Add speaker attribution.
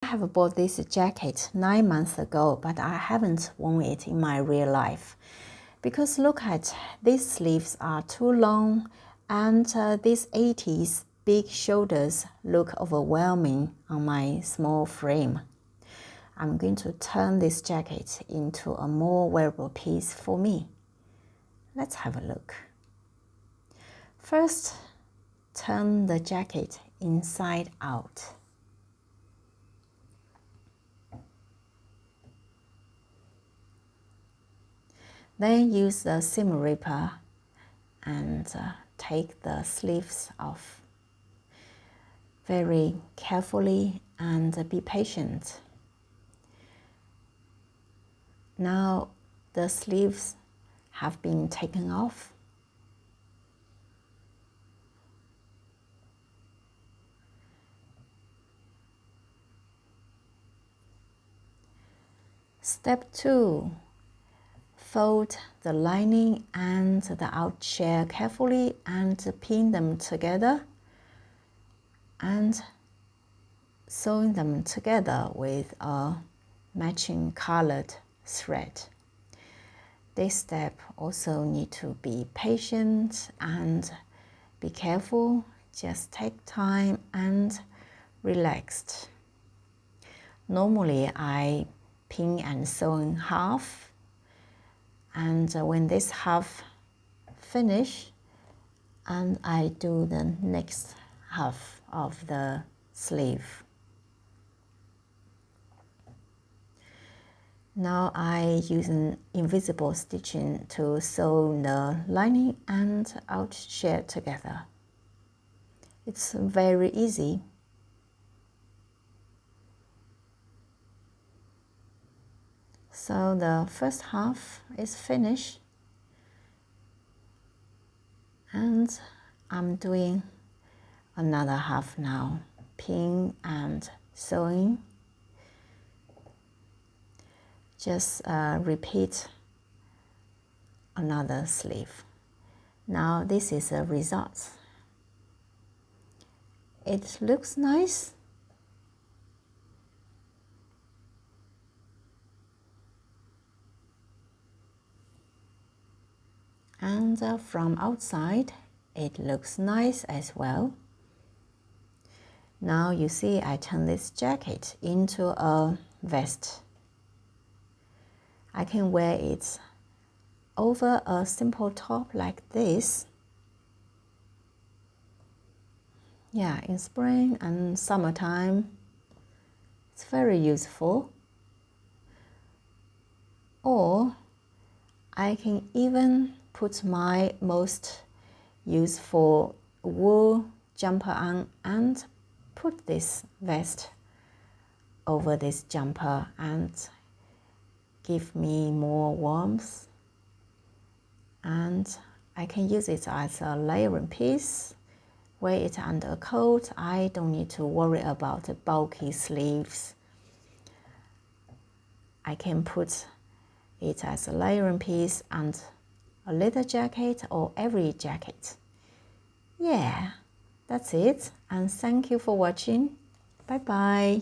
Speaker 1: I have bought this jacket 9 months ago, but I haven't worn it in my real life. Because look at, these sleeves are too long and these 80s big shoulders look overwhelming on my small frame. I'm going to turn this jacket into a more wearable piece for me. Let's have a look. First, turn the jacket inside out. Then use the seam ripper and take the sleeves off. Very carefully and be patient. Now the sleeves have been taken off. Step 2. Fold the lining and the outside carefully and pin them together and sewing them together with a matching colored thread. This step also need to be patient and be careful. Just take time and relaxed. Normally I pin and sew in half, and when this half finish, and I do the next half of the sleeve. Now I use an invisible stitching to sew the lining and outside together. It's very easy. So the first half is finished, and I'm doing another half now, pin and sewing. Just repeat another sleeve. Now this is a result. It looks nice. And from outside, it looks nice as well. Now you see I turn this jacket into a vest. I can wear it over a simple top like this. Yeah, in spring and summertime, it's very useful. Or I can even put my most useful wool jumper on and put this vest over this jumper and give me more warmth. And I can use it as a layering piece, wear it under a coat. I don't need to worry about the bulky sleeves. I can put it as a layering piece and a little jacket or every jacket. Yeah, that's it, and thank you for watching. Bye bye.